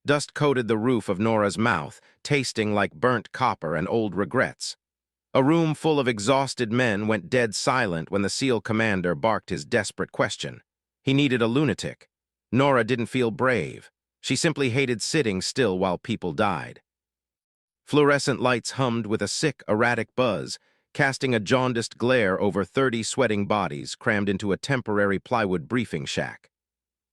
Dust coated the roof of Nora's mouth, tasting like burnt copper and old regrets. A room full of exhausted men went dead silent when the SEAL commander barked his desperate question. He needed a lunatic. Nora didn't feel brave. She simply hated sitting still while people died. Fluorescent lights hummed with a sick, erratic buzz, casting a jaundiced glare over 30 sweating bodies crammed into a temporary plywood briefing shack.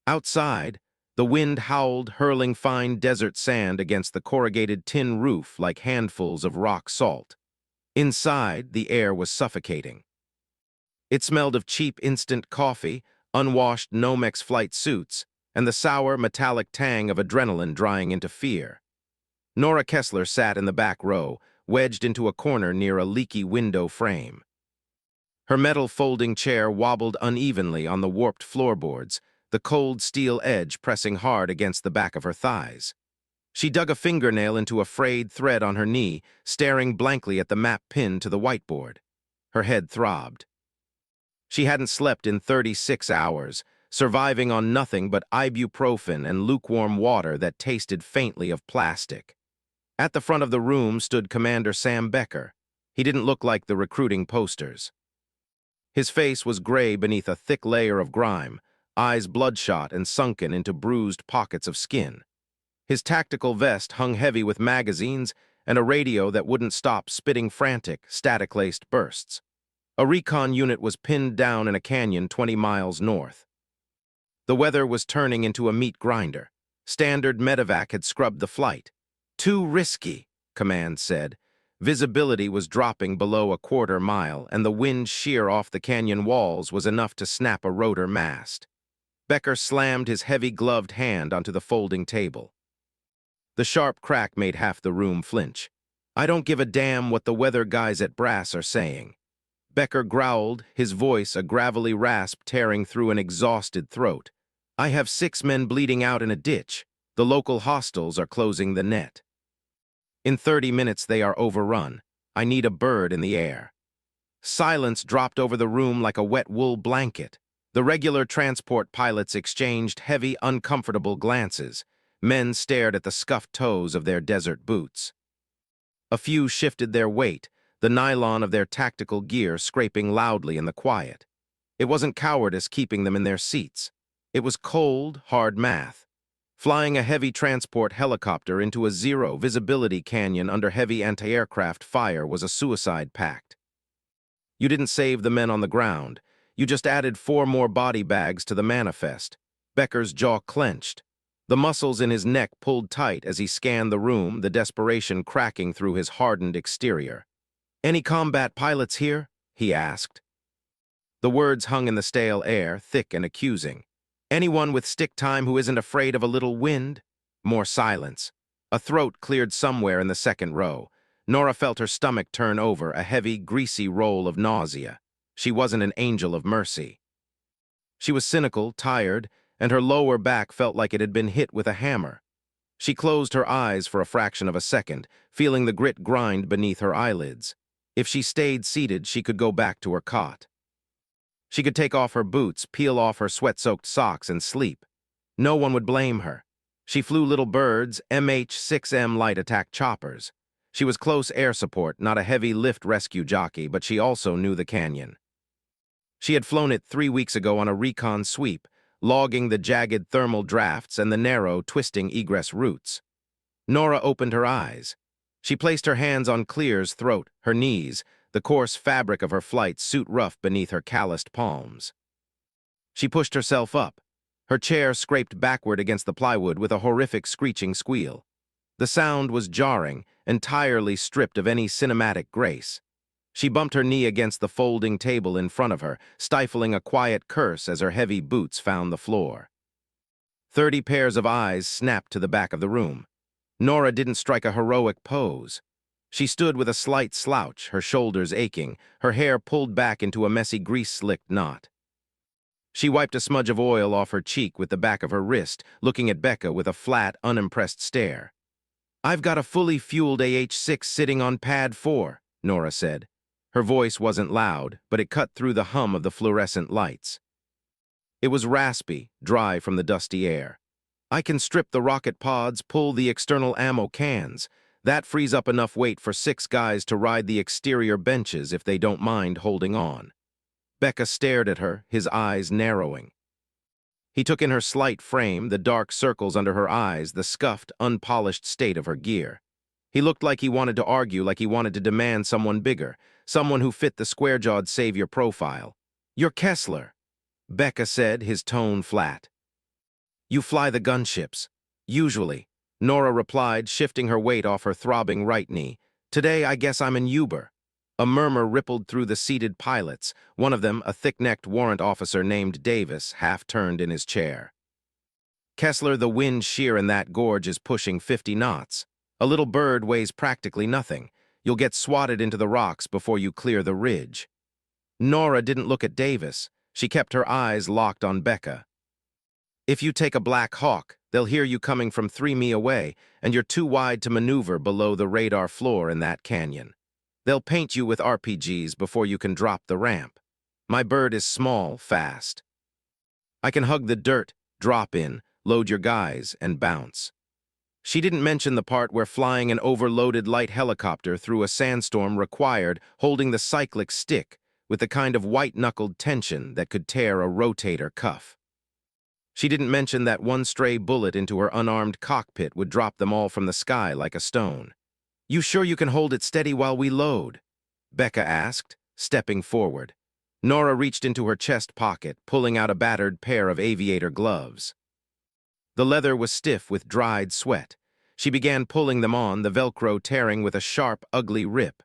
Outside, the wind howled, hurling fine desert sand against the corrugated tin roof like handfuls of rock salt. Inside, the air was suffocating. It smelled of cheap instant coffee, unwashed Nomex flight suits, and the sour, metallic tang of adrenaline drying into fear. Nora Kessler sat in the back row, wedged into a corner near a leaky window frame. Her metal folding chair wobbled unevenly on the warped floorboards, the cold steel edge pressing hard against the back of her thighs. She dug a fingernail into a frayed thread on her knee, staring blankly at the map pinned to the whiteboard. Her head throbbed. She hadn't slept in 36 hours, surviving on nothing but ibuprofen and lukewarm water that tasted faintly of plastic. At the front of the room stood Commander Sam Becker. He didn't look like the recruiting posters. His face was gray beneath a thick layer of grime, eyes bloodshot and sunken into bruised pockets of skin. His tactical vest hung heavy with magazines and a radio that wouldn't stop spitting frantic, static-laced bursts. A recon unit was pinned down in a canyon 20 miles north. The weather was turning into a meat grinder. Standard medevac had scrubbed the flight. "Too risky," command said. Visibility was dropping below a quarter mile, and the wind sheer off the canyon walls was enough to snap a rotor mast. Becker slammed his heavy-gloved hand onto the folding table. The sharp crack made half the room flinch. "I don't give a damn what the weather guys at Brass are saying." Becker growled, his voice a gravelly rasp tearing through an exhausted throat. "I have 6 men bleeding out in a ditch. The local hostiles are closing the net. In 30 minutes they are overrun. I need a bird in the air." Silence dropped over the room like a wet wool blanket. The regular transport pilots exchanged heavy, uncomfortable glances. Men stared at the scuffed toes of their desert boots. A few shifted their weight, the nylon of their tactical gear scraping loudly in the quiet. It wasn't cowardice keeping them in their seats. It was cold, hard math. Flying a heavy transport helicopter into a zero-visibility canyon under heavy anti-aircraft fire was a suicide pact. You didn't save the men on the ground. You just added 4 more body bags to the manifest. Becker's jaw clenched. The muscles in his neck pulled tight as he scanned the room, the desperation cracking through his hardened exterior. "Any combat pilots here?" he asked. The words hung in the stale air, thick and accusing. "Anyone with stick time who isn't afraid of a little wind?" More silence. A throat cleared somewhere in the second row. Nora felt her stomach turn over, a heavy, greasy roll of nausea. She wasn't an angel of mercy. She was cynical, tired, and her lower back felt like it had been hit with a hammer. She closed her eyes for a fraction of a second, feeling the grit grind beneath her eyelids. If she stayed seated, she could go back to her cot. She could take off her boots, peel off her sweat-soaked socks, and sleep. No one would blame her. She flew little birds, MH-6M light attack choppers. She was close air support, not a heavy lift rescue jockey, but she also knew the canyon. She had flown it 3 weeks ago on a recon sweep, logging the jagged thermal drafts and the narrow, twisting egress routes. Nora opened her eyes. She placed her hands on Clear's throat, her knees, the coarse fabric of her flight suit rough beneath her calloused palms. She pushed herself up. Her chair scraped backward against the plywood with a horrific screeching squeal. The sound was jarring, entirely stripped of any cinematic grace. She bumped her knee against the folding table in front of her, stifling a quiet curse as her heavy boots found the floor. 30 pairs of eyes snapped to the back of the room. Nora didn't strike a heroic pose. She stood with a slight slouch, her shoulders aching, her hair pulled back into a messy grease-slicked knot. She wiped a smudge of oil off her cheek with the back of her wrist, looking at Becca with a flat, unimpressed stare. "I've got a fully fueled AH-6 sitting on pad 4, Nora said. Her voice wasn't loud, but it cut through the hum of the fluorescent lights. It was raspy, dry from the dusty air. I can strip the rocket pods, pull the external ammo cans. That frees up enough weight for 6 guys to ride the exterior benches if they don't mind holding on. Becca stared at her, his eyes narrowing. He took in her slight frame, the dark circles under her eyes, the scuffed, unpolished state of her gear. He looked like he wanted to argue, like he wanted to demand someone bigger, someone who fit the square-jawed savior profile. "You're Kessler," Becca said, his tone flat. "You fly the gunships." "Usually," Nora replied, shifting her weight off her throbbing right knee. "Today, I guess I'm in Uber." A murmur rippled through the seated pilots, one of them, a thick-necked warrant officer named Davis, half-turned in his chair. "Kessler, the wind shear in that gorge is pushing 50 knots. A little bird weighs practically nothing. You'll get swatted into the rocks before you clear the ridge." Nora didn't look at Davis. She kept her eyes locked on Becca. "If you take a Black Hawk, they'll hear you coming from 3 mi away, and you're too wide to maneuver below the radar floor in that canyon. They'll paint you with RPGs before you can drop the ramp. My bird is small, fast. I can hug the dirt, drop in, load your guys, and bounce." She didn't mention the part where flying an overloaded light helicopter through a sandstorm required holding the cyclic stick with the kind of white-knuckled tension that could tear a rotator cuff. She didn't mention that one stray bullet into her unarmed cockpit would drop them all from the sky like a stone. "You sure you can hold it steady while we load?" Becca asked, stepping forward. Nora reached into her chest pocket, pulling out a battered pair of aviator gloves. The leather was stiff with dried sweat. She began pulling them on, the Velcro tearing with a sharp, ugly rip.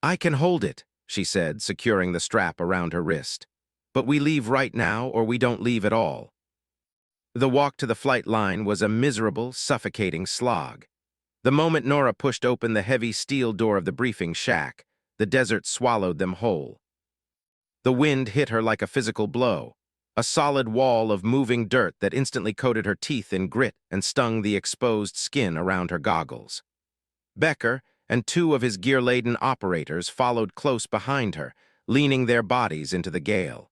"I can hold it," she said, securing the strap around her wrist. "But we leave right now or we don't leave at all." The walk to the flight line was a miserable, suffocating slog. The moment Nora pushed open the heavy steel door of the briefing shack, the desert swallowed them whole. The wind hit her like a physical blow, a solid wall of moving dirt that instantly coated her teeth in grit and stung the exposed skin around her goggles. Becker and 2 of his gear-laden operators followed close behind her, leaning their bodies into the gale.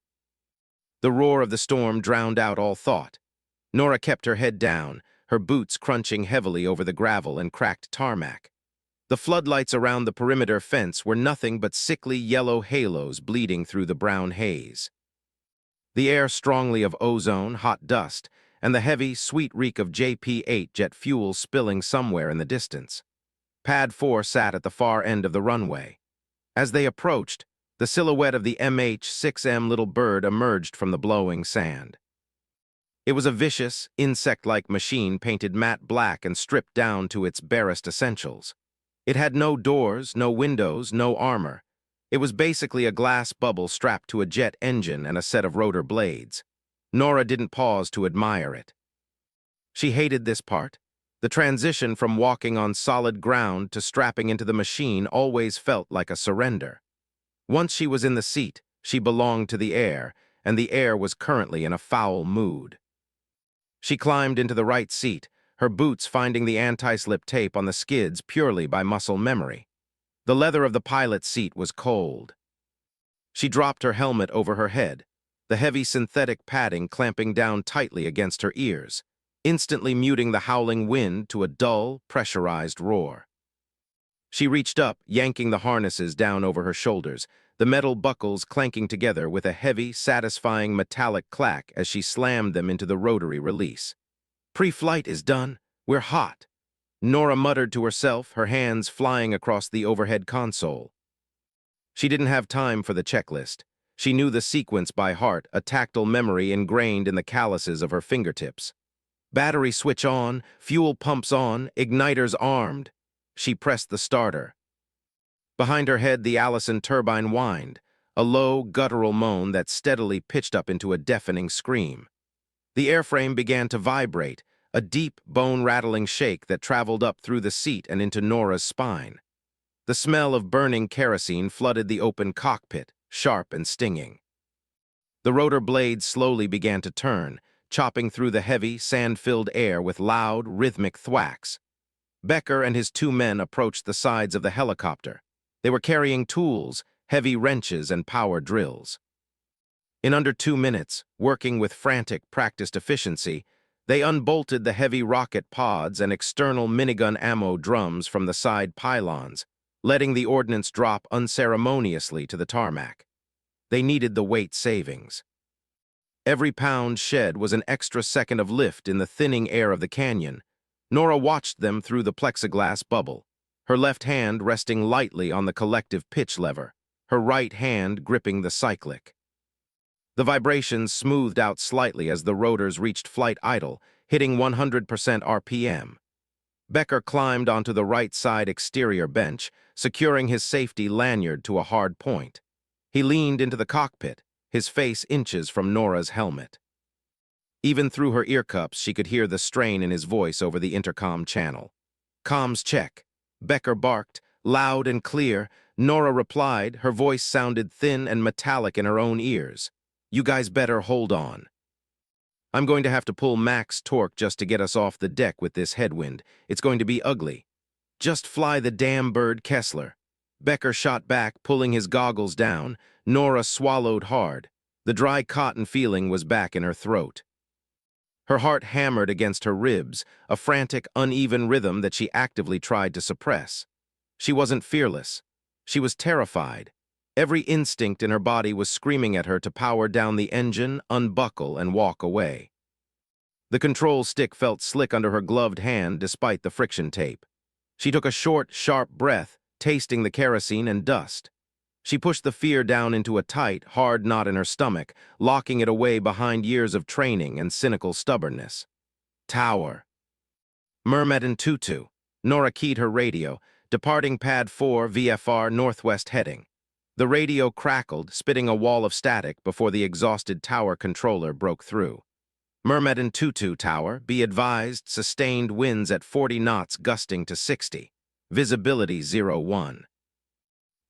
The roar of the storm drowned out all thought. Nora kept her head down, her boots crunching heavily over the gravel and cracked tarmac. The floodlights around the perimeter fence were nothing but sickly yellow halos bleeding through the brown haze. The air strongly of ozone, hot dust, and the heavy, sweet reek of JP-8 jet fuel spilling somewhere in the distance. Pad 4 sat at the far end of the runway. As they approached, the silhouette of the MH-6M Little Bird emerged from the blowing sand. It was a vicious, insect-like machine painted matte black and stripped down to its barest essentials. It had no doors, no windows, no armor. It was basically a glass bubble strapped to a jet engine and a set of rotor blades. Nora didn't pause to admire it. She hated this part. The transition from walking on solid ground to strapping into the machine always felt like a surrender. Once she was in the seat, she belonged to the air, and the air was currently in a foul mood. She climbed into the right seat, her boots finding the anti-slip tape on the skids purely by muscle memory. The leather of the pilot's seat was cold. She dropped her helmet over her head, the heavy synthetic padding clamping down tightly against her ears, instantly muting the howling wind to a dull, pressurized roar. She reached up, yanking the harnesses down over her shoulders, the metal buckles clanking together with a heavy, satisfying metallic clack as she slammed them into the rotary release. "Pre-flight is done. We're hot," Nora muttered to herself, her hands flying across the overhead console. She didn't have time for the checklist. She knew the sequence by heart, a tactile memory ingrained in the calluses of her fingertips. Battery switch on, fuel pumps on, igniters armed. She pressed the starter. Behind her head, the Allison turbine whined, a low, guttural moan that steadily pitched up into a deafening scream. The airframe began to vibrate, a deep, bone-rattling shake that traveled up through the seat and into Nora's spine. The smell of burning kerosene flooded the open cockpit, sharp and stinging. The rotor blades slowly began to turn, chopping through the heavy, sand-filled air with loud, rhythmic thwacks. Becker and his 2 men approached the sides of the helicopter. They were carrying tools, heavy wrenches, and power drills. In under 2 minutes, working with frantic, practiced efficiency, They unbolted the heavy rocket pods and external minigun ammo drums from the side pylons, letting the ordnance drop unceremoniously to the tarmac. They needed the weight savings. Every pound shed was an extra second of lift in the thinning air of the canyon. Nora watched them through the plexiglass bubble, her left hand resting lightly on the collective pitch lever, her right hand gripping the cyclic. The vibrations smoothed out slightly as the rotors reached flight idle, hitting 100% RPM. Becker climbed onto the right side exterior bench, securing his safety lanyard to a hard point. He leaned into the cockpit, his face inches from Nora's helmet. Even through her ear cups, she could hear the strain in his voice over the intercom channel. "Comms check." Becker barked, loud and clear. Nora replied, her voice sounded thin and metallic in her own ears. "You guys better hold on. I'm going to have to pull max torque just to get us off the deck with this headwind. It's going to be ugly. Just fly the damn bird, Kessler." Becker shot back, pulling his goggles down. Nora swallowed hard. The dry cotton feeling was back in her throat. Her heart hammered against her ribs, a frantic, uneven rhythm that she actively tried to suppress. She wasn't fearless. She was terrified. Every instinct in her body was screaming at her to power down the engine, unbuckle, and walk away. The control stick felt slick under her gloved hand despite the friction tape. She took a short, sharp breath, tasting the kerosene and dust. She pushed the fear down into a tight, hard knot in her stomach, locking it away behind years of training and cynical stubbornness. Tower. Myrmidon Tutu. Nora keyed her radio, departing pad 4 VFR northwest heading. The radio crackled, spitting a wall of static before the exhausted tower controller broke through. Myrmidon Tutu Tower, be advised, sustained winds at 40 knots gusting to 60. Visibility 01.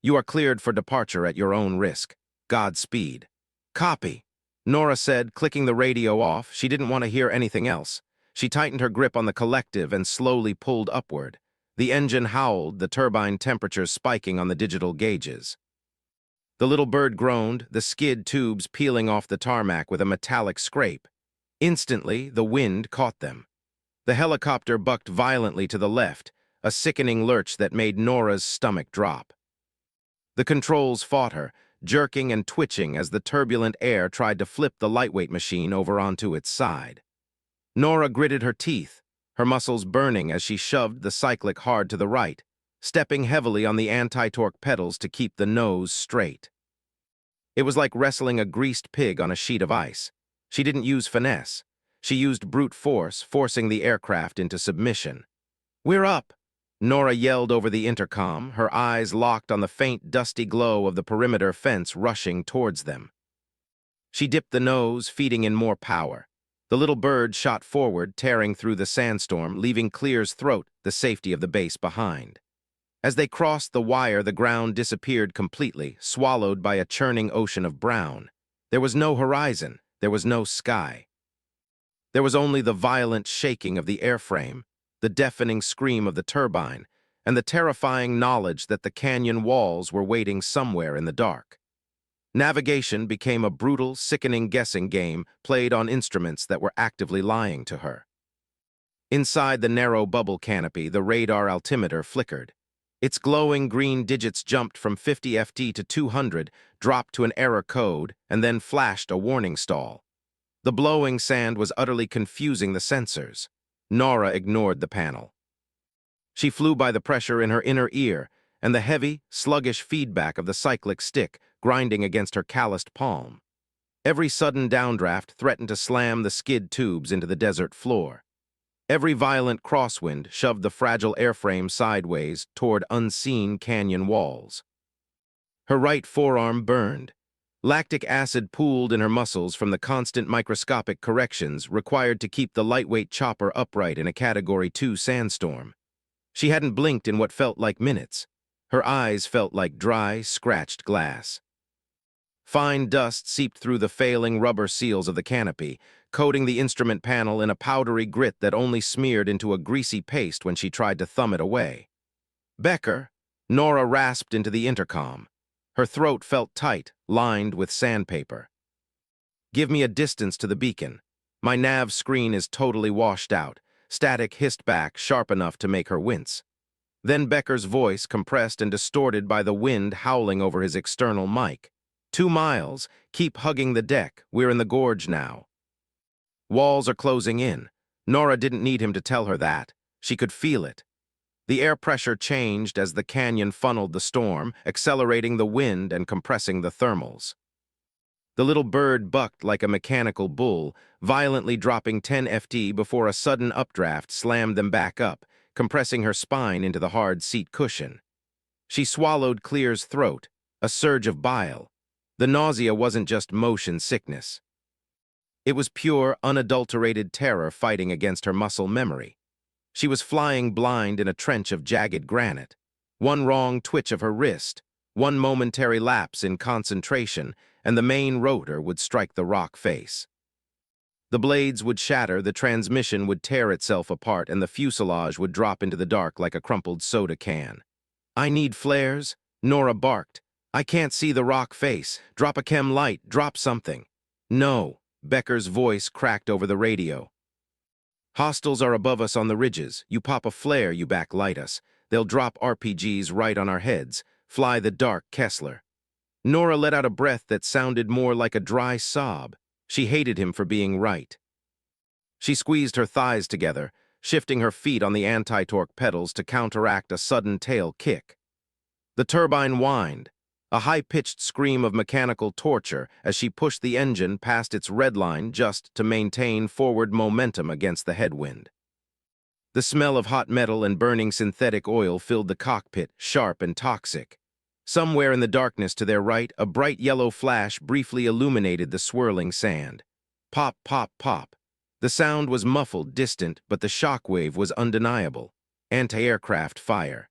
You are cleared for departure at your own risk. Godspeed. Copy. Nora said, clicking the radio off. She didn't want to hear anything else. She tightened her grip on the collective and slowly pulled upward. The engine howled, the turbine temperatures spiking on the digital gauges. The little bird groaned, the skid tubes peeling off the tarmac with a metallic scrape. Instantly, the wind caught them. The helicopter bucked violently to the left, a sickening lurch that made Nora's stomach drop. The controls fought her, jerking and twitching as the turbulent air tried to flip the lightweight machine over onto its side. Nora gritted her teeth, her muscles burning as she shoved the cyclic hard to the right, stepping heavily on the anti-torque pedals to keep the nose straight. It was like wrestling a greased pig on a sheet of ice. She didn't use finesse. She used brute force, forcing the aircraft into submission. "We're up!" Nora yelled over the intercom, her eyes locked on the faint, dusty glow of the perimeter fence rushing towards them. She dipped the nose, feeding in more power. The little bird shot forward, tearing through the sandstorm, leaving Clear's throat the safety of the base behind. As they crossed the wire, the ground disappeared completely, swallowed by a churning ocean of brown. There was no horizon. There was no sky. There was only the violent shaking of the airframe, the deafening scream of the turbine, and the terrifying knowledge that the canyon walls were waiting somewhere in the dark. Navigation became a brutal, sickening guessing game played on instruments that were actively lying to her. Inside the narrow bubble canopy, the radar altimeter flickered. Its glowing green digits jumped from 50 FT to 200, dropped to an error code, and then flashed a warning stall. The blowing sand was utterly confusing the sensors. Nora ignored the panel. She flew by the pressure in her inner ear and the heavy, sluggish feedback of the cyclic stick grinding against her calloused palm. Every sudden downdraft threatened to slam the skid tubes into the desert floor. Every violent crosswind shoved the fragile airframe sideways toward unseen canyon walls. Her right forearm burned. Lactic acid pooled in her muscles from the constant microscopic corrections required to keep the lightweight chopper upright in a Category 2 sandstorm. She hadn't blinked in what felt like minutes. Her eyes felt like dry, scratched glass. Fine dust seeped through the failing rubber seals of the canopy, coating the instrument panel in a powdery grit that only smeared into a greasy paste when she tried to thumb it away. "Becker," Nora rasped into the intercom. Her throat felt tight, lined with sandpaper. "Give me a distance to the beacon." My nav screen is totally washed out. Static hissed back, sharp enough to make her wince. Then Becker's voice, compressed and distorted by the wind howling over his external mic. 2 miles. Keep hugging the deck. We're in the gorge now. Walls are closing in. Nora didn't need him to tell her that. She could feel it. The air pressure changed as the canyon funneled the storm, accelerating the wind and compressing the thermals. The little bird bucked like a mechanical bull, violently dropping 10 FT before a sudden updraft slammed them back up, compressing her spine into the hard seat cushion. She swallowed Clear's throat, a surge of bile. The nausea wasn't just motion sickness. It was pure, unadulterated terror fighting against her muscle memory. She was flying blind in a trench of jagged granite. One wrong twitch of her wrist, one momentary lapse in concentration, and the main rotor would strike the rock face. The blades would shatter, the transmission would tear itself apart, and the fuselage would drop into the dark like a crumpled soda can. "I need flares," Nora barked. "I can't see the rock face. Drop a chem light, drop something." "No," Becker's voice cracked over the radio. "Hostiles are above us on the ridges. You pop a flare, you backlight us. They'll drop RPGs right on our heads. Fly the dark Kessler." Nora let out a breath that sounded more like a dry sob. She hated him for being right. She squeezed her thighs together, shifting her feet on the anti-torque pedals to counteract a sudden tail kick. The turbine whined, a high-pitched scream of mechanical torture as she pushed the engine past its red line just to maintain forward momentum against the headwind. The smell of hot metal and burning synthetic oil filled the cockpit, sharp and toxic. Somewhere in the darkness to their right, a bright yellow flash briefly illuminated the swirling sand. Pop, pop, pop. The sound was muffled, distant, but the shockwave was undeniable. Anti-aircraft fire.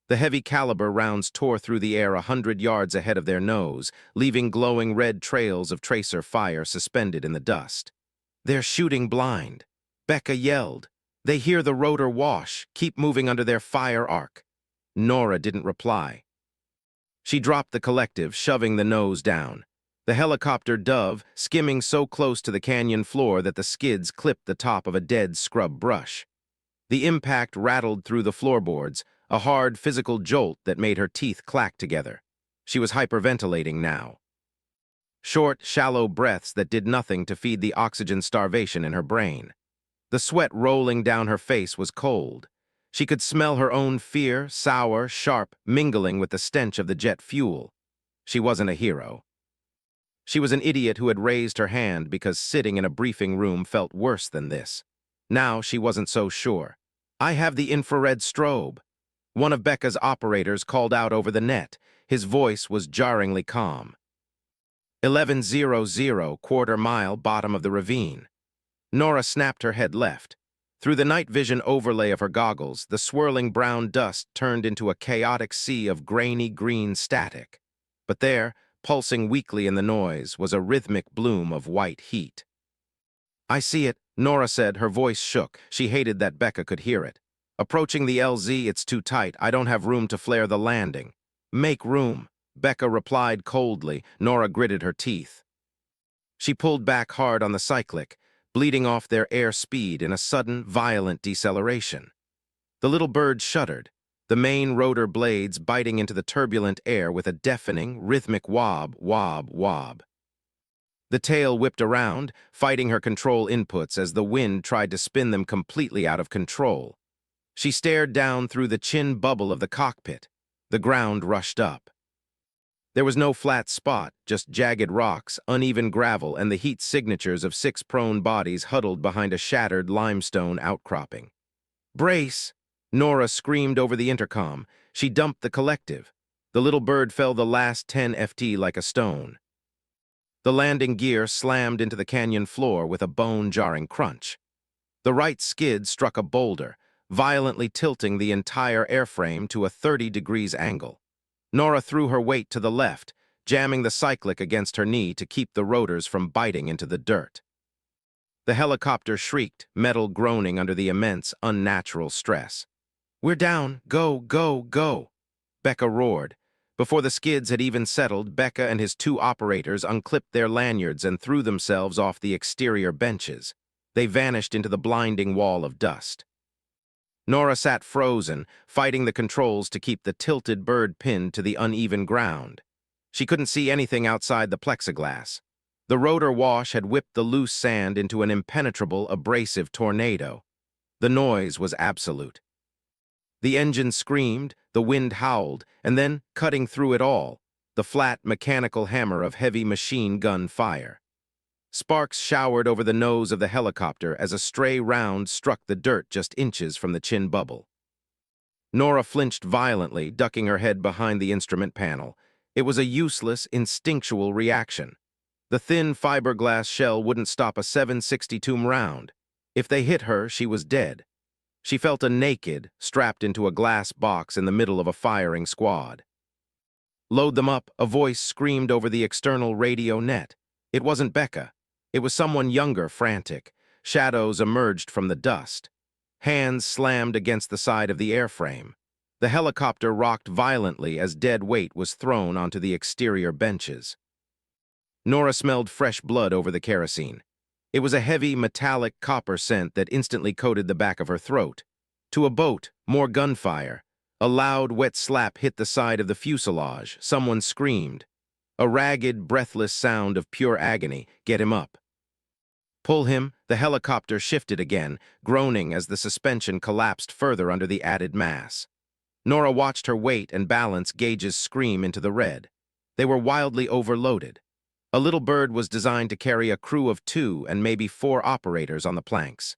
The heavy caliber rounds tore through the air 100 yards ahead of their nose, leaving glowing red trails of tracer fire suspended in the dust. "They're shooting blind," Becca yelled. "They hear the rotor wash. Keep moving under their fire arc." Nora didn't reply. She dropped the collective, shoving the nose down. The helicopter dove, skimming so close to the canyon floor that the skids clipped the top of a dead scrub brush. The impact rattled through the floorboards, a hard physical jolt that made her teeth clack together. She was hyperventilating now. Short, shallow breaths that did nothing to feed the oxygen starvation in her brain. The sweat rolling down her face was cold. She could smell her own fear, sour, sharp, mingling with the stench of the jet fuel. She wasn't a hero. She was an idiot who had raised her hand because sitting in a briefing room felt worse than this. Now she wasn't so sure. "I have the infrared strobe." One of Becca's operators called out over the net. His voice was jarringly calm. 1100, quarter mile bottom of the ravine. Nora snapped her head left. Through the night vision overlay of her goggles, the swirling brown dust turned into a chaotic sea of grainy green static. But there, pulsing weakly in the noise, was a rhythmic bloom of white heat. "I see it," Nora said, her voice shook. She hated that Becca could hear it. "Approaching the LZ, it's too tight. I don't have room to flare the landing." "Make room," Becca replied coldly. Nora gritted her teeth. She pulled back hard on the cyclic, bleeding off their air speed in a sudden, violent deceleration. The little bird shuddered, the main rotor blades biting into the turbulent air with a deafening, rhythmic wob, wob, wob. The tail whipped around, fighting her control inputs as the wind tried to spin them completely out of control. She stared down through the chin bubble of the cockpit. The ground rushed up. There was no flat spot, just jagged rocks, uneven gravel, and the heat signatures of 6 prone bodies huddled behind a shattered limestone outcropping. "Brace!" Nora screamed over the intercom. She dumped the collective. The little bird fell the last 10 FT like a stone. The landing gear slammed into the canyon floor with a bone-jarring crunch. The right skid struck a boulder, violently tilting the entire airframe to a 30 degrees angle. Nora threw her weight to the left, jamming the cyclic against her knee to keep the rotors from biting into the dirt. The helicopter shrieked, metal groaning under the immense, unnatural stress. "We're down! Go, go, go!" Becca roared. Before the skids had even settled, Becca and his two operators unclipped their lanyards and threw themselves off the exterior benches. They vanished into the blinding wall of dust. Nora sat frozen, fighting the controls to keep the tilted bird pinned to the uneven ground. She couldn't see anything outside the plexiglass. The rotor wash had whipped the loose sand into an impenetrable, abrasive tornado. The noise was absolute. The engine screamed, the wind howled, and then, cutting through it all, the flat, mechanical hammer of heavy machine gun fire. Sparks showered over the nose of the helicopter as a stray round struck the dirt just inches from the chin bubble. Nora flinched violently, ducking her head behind the instrument panel. It was a useless, instinctual reaction. The thin fiberglass shell wouldn't stop a 7.62 round. If they hit her, she was dead. She felt naked, strapped into a glass box in the middle of a firing squad. "Load them up," a voice screamed over the external radio net. It wasn't Becca. It was someone younger, frantic. Shadows emerged from the dust. Hands slammed against the side of the airframe. The helicopter rocked violently as dead weight was thrown onto the exterior benches. Nora smelled fresh blood over the kerosene. It was a heavy, metallic copper scent that instantly coated the back of her throat. To a boat, more gunfire. A loud, wet slap hit the side of the fuselage. Someone screamed. A ragged, breathless sound of pure agony. "Get him up." "Pull him." The helicopter shifted again, groaning as the suspension collapsed further under the added mass. Nora watched her weight and balance gauges scream into the red. They were wildly overloaded. A little bird was designed to carry a crew of 2 and maybe 4 operators on the planks.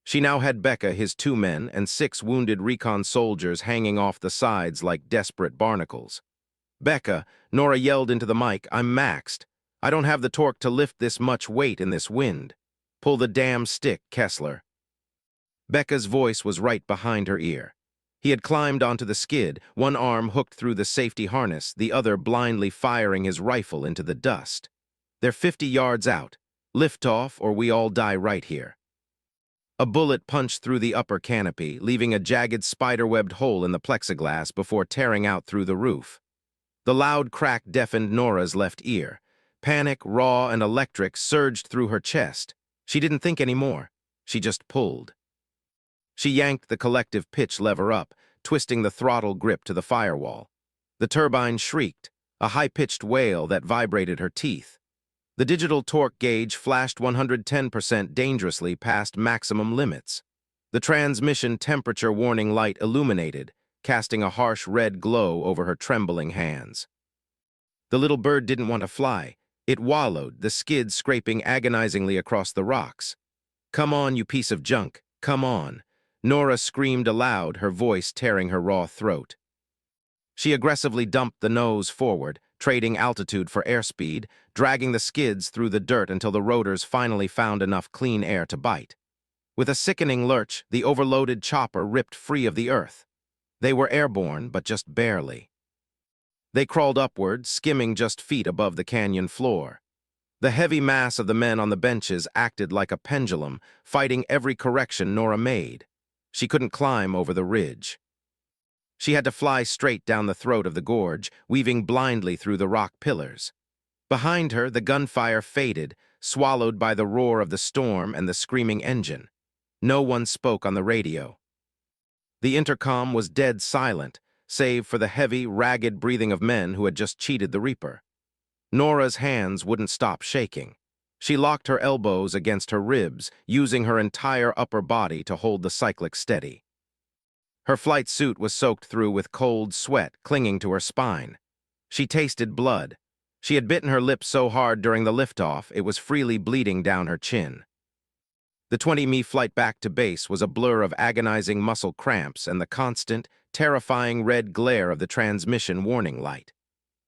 She now had Becca, his 2 men, and 6 wounded recon soldiers hanging off the sides like desperate barnacles. "Becca," Nora yelled into the mic, "I'm maxed. I don't have the torque to lift this much weight in this wind. Pull the damn stick, Kessler." Becca's voice was right behind her ear. He had climbed onto the skid, one arm hooked through the safety harness, the other blindly firing his rifle into the dust. "They're 50 yards out. Lift off, or we all die right here." A bullet punched through the upper canopy, leaving a jagged spider-webbed hole in the plexiglass before tearing out through the roof. The loud crack deafened Nora's left ear. Panic, raw and electric, surged through her chest. She didn't think anymore. She just pulled. She yanked the collective pitch lever up, twisting the throttle grip to the firewall. The turbine shrieked, a high-pitched wail that vibrated her teeth. The digital torque gauge flashed 110% dangerously past maximum limits. The transmission temperature warning light illuminated, casting a harsh red glow over her trembling hands. The little bird didn't want to fly. It wallowed, the skids scraping agonizingly across the rocks. "Come on, you piece of junk, come on." Nora screamed aloud, her voice tearing her raw throat. She aggressively dumped the nose forward, trading altitude for airspeed, dragging the skids through the dirt until the rotors finally found enough clean air to bite. With a sickening lurch, the overloaded chopper ripped free of the earth. They were airborne, but just barely. They crawled upward, skimming just feet above the canyon floor. The heavy mass of the men on the benches acted like a pendulum, fighting every correction Nora made. She couldn't climb over the ridge. She had to fly straight down the throat of the gorge, weaving blindly through the rock pillars. Behind her, the gunfire faded, swallowed by the roar of the storm and the screaming engine. No one spoke on the radio. The intercom was dead silent, save for the heavy, ragged breathing of men who had just cheated the Reaper. Nora's hands wouldn't stop shaking. She locked her elbows against her ribs, using her entire upper body to hold the cyclic steady. Her flight suit was soaked through with cold sweat clinging to her spine. She tasted blood. She had bitten her lip so hard during the liftoff, it was freely bleeding down her chin. The 20-mi flight back to base was a blur of agonizing muscle cramps and the constant, terrifying red glare of the transmission warning light.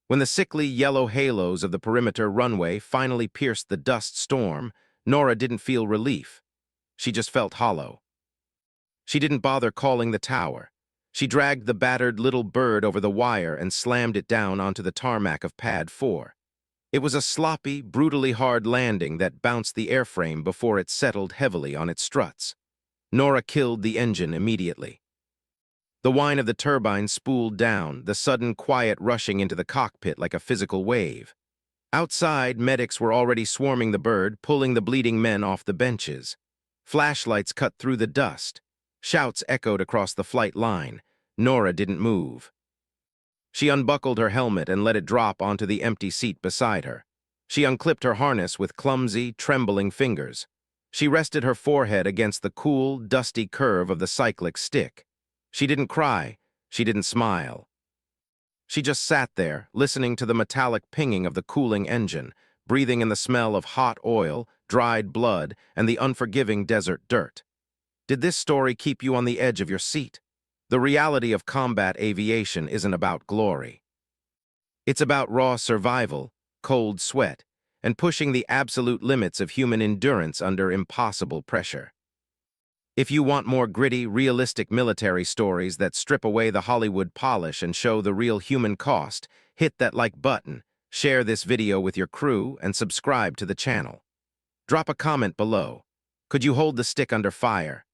When the sickly yellow halos of the perimeter runway finally pierced the dust storm, Nora didn't feel relief. She just felt hollow. She didn't bother calling the tower. She dragged the battered little bird over the wire and slammed it down onto the tarmac of Pad 4. It was a sloppy, brutally hard landing that bounced the airframe before it settled heavily on its struts. Nora killed the engine immediately. The whine of the turbine spooled down, the sudden quiet rushing into the cockpit like a physical wave. Outside, medics were already swarming the bird, pulling the bleeding men off the benches. Flashlights cut through the dust. Shouts echoed across the flight line. Nora didn't move. She unbuckled her helmet and let it drop onto the empty seat beside her. She unclipped her harness with clumsy, trembling fingers. She rested her forehead against the cool, dusty curve of the cyclic stick. She didn't cry. She didn't smile. She just sat there, listening to the metallic pinging of the cooling engine, breathing in the smell of hot oil, dried blood, and the unforgiving desert dirt. Did this story keep you on the edge of your seat? The reality of combat aviation isn't about glory. It's about raw survival, cold sweat, and pushing the absolute limits of human endurance under impossible pressure. If you want more gritty, realistic military stories that strip away the Hollywood polish and show the real human cost, hit that like button, share this video with your crew, and subscribe to the channel. Drop a comment below. Could you hold the stick under fire?